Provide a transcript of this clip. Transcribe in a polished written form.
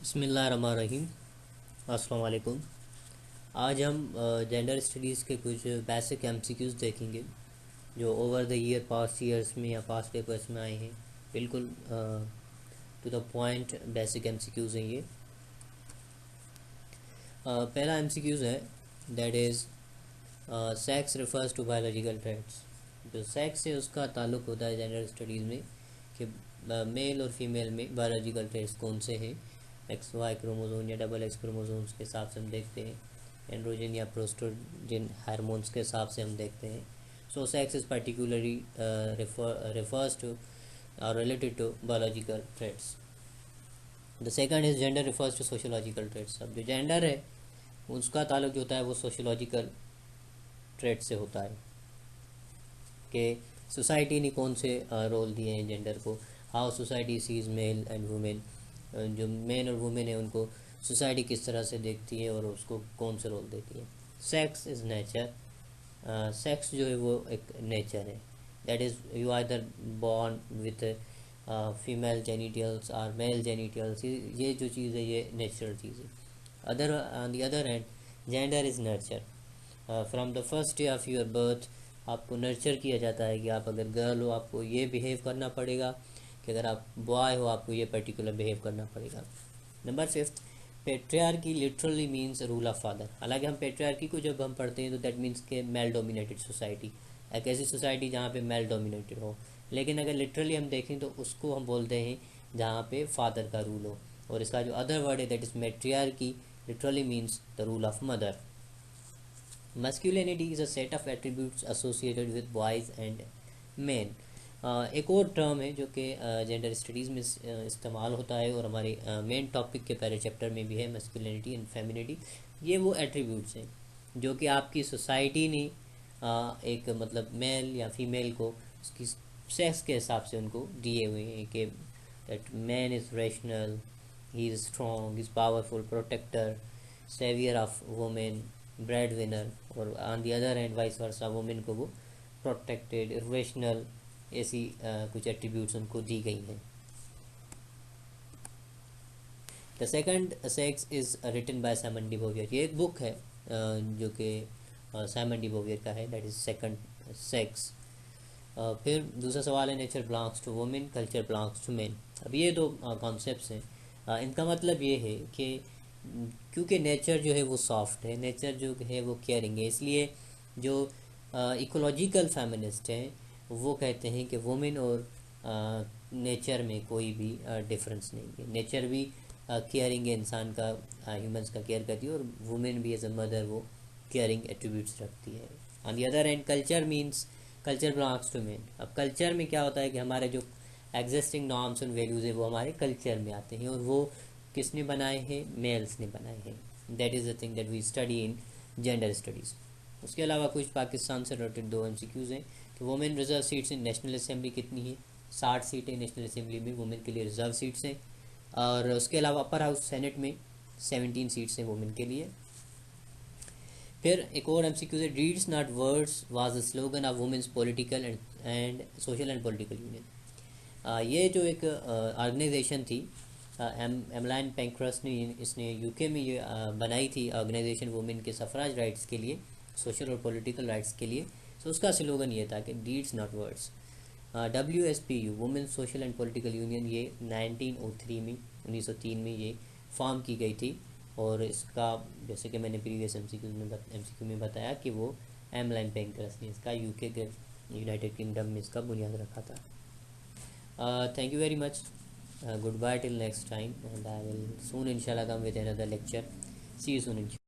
बिस्मिल्लाहिर्रहमानिर्रहीम। अस्सलाम वालेकुम। आज हम जेंडर स्टडीज़ के कुछ बेसिक एमसीक्यूज़ देखेंगे जो over the year past years में या पास्ट पेपर्स में आए हैं। बिल्कुल to the point basic MCQs हैं ये। पहला एमसीक्यूज़ है that is sex refers to biological traits. जो सेक्स है उसका ताल्लुक़ होता है जेंडर स्टडीज़ में कि मेल और फीमेल में बायोलॉजिकल ट्रेड्स कौन से हैं। एक्स वाई क्रोमोसोम या डबल एक्स क्रोमोसोम्स के हिसाब से हम देखते हैं, एंड्रोजन या प्रोस्ट्रोजन हार्मोन्स के हिसाब से हम देखते हैं। So sex is particularly refers to or related to biological traits. The second is gender refers to sociological traits. अब जो जेंडर है उसका ताल्लुक जो होता है वो सोशोलॉजिकल ट्रेट से होता है कि सोसाइटी ने कौन से रोल दिए हैं जेंडर को, how society sees male and women. जो मेन और वुमेन है उनको सोसाइटी किस तरह से देखती है और उसको कौन से रोल देती है। Sex is nature. सेक्स जो है वो एक नेचर है, that is you either born with female genitals और मेल जेनिटल्स। ये जो चीज़ है ये नेचुरल चीज़ है। Other on the other hand gender is nurture. From the first day of your birth आपको नर्चर किया जाता है कि आप अगर गर्ल हो आपको ये बिहेव करना पड़ेगा, कि अगर आप बॉय हो आपको ये पर्टिकुलर बिहेव करना पड़ेगा। Number 5, patriarchy literally means rule of father. हालांकि हम पेट्रियार्की को जब हम पढ़ते हैं तो दैट मीन्स के मेल डोमिनेटेड सोसाइटी, एक ऐसी सोसाइटी जहाँ पे मेल डोमिनेटेड हो। लेकिन अगर लिटरली हम देखें तो उसको हम बोलते हैं जहाँ पे फादर का रूल हो। और इसका जो अदर वर्ड है that is matriarchy, literally means the rule of mother. Masculinity is a set of attributes associated with boys and men. एक और टर्म है जो कि जेंडर स्टडीज़ में इस्तेमाल होता है और हमारे मेन टॉपिक के पहले चैप्टर में भी है, मैस्कुलिनिटी एंड फेमिनिटी। ये वो एट्रीब्यूट्स हैं जो कि आपकी सोसाइटी ने एक मतलब मेल या फीमेल को उसकी सेक्स के हिसाब से उनको दिए हुए हैं कि that man is rational, he is strong, is powerful, protector, saviour of women, breadwinner. और on the other hand vice versa women को वो प्रोटेक्टेड, रेशनल, ऐसी कुछ एट्रीब्यूट्स उनको दी गई हैं। The second sex is written by Simone de Beauvoir. ये एक बुक है जो कि साइमन डी बोवियर का है, दैट इज़ सेकंड सेक्स। फिर दूसरा सवाल है nature belongs to women, culture belongs to men. अब ये दो कॉन्सेप्ट्स हैं। इनका मतलब ये है कि क्योंकि नेचर जो है वो सॉफ्ट है, नेचर जो है वो केयरिंग है, इसलिए जो इकोलॉजिकल फेमिनिस्ट हैं वो कहते हैं कि वुमेन और नेचर में कोई भी डिफरेंस नहीं है। नेचर भी केयरिंग है, इंसान का, ह्यूमंस का केयर करती है, और वुमेन भी एज अ मदर वो केयरिंग एट्रीब्यूट्स रखती है। On the other hand culture means culture belongs to men. अब कल्चर में क्या होता है कि हमारे जो एग्जिस्टिंग नॉर्म्स एंड वैल्यूज़ है वो हमारे कल्चर में आते हैं और वो किसने बनाए हैं, मेल्स ने बनाए हैं। That is the thing that we study in gender studies. उसके अलावा कुछ पाकिस्तान से रिलेटेड दो एमसीक्यूज़ हैं कि women reserve seats in national assembly कितनी है। 60 सीटें नेशनल असेंबली में वुमेन के लिए रिजर्व सीट्स हैं। और उसके अलावा अपर हाउस सेनेट में 17 सीट्स हैं वुमेन के लिए। फिर एक और एमसीक्यू है deeds not words was the slogan of women's political and social and political union. ये जो एक ऑर्गेनाइजेशन थी, एमलाइन पैंक्रस ने इसने यूके में ये बनाई थी ऑर्गेनाइजेशन वुमेन के सफराज राइट्स के लिए, सोशल और पॉलिटिकल राइट्स के लिए। तो उसका स्लोगन ये था कि deeds not words. WSPU women social and political union, ये 1903 में 1903 में ये फॉर्म की गई थी। और इसका जैसे कि मैंने प्रीवियस एमसीक्यू में बताया कि वो एमलाइन पैंक्रस ने इसका यूके के यूनाइटेड किंगडम में इसका बुनियाद रखा था। Thank you very much. Goodbye till next time, and I will soon inshallah come with another lecture. See you soon inshallah.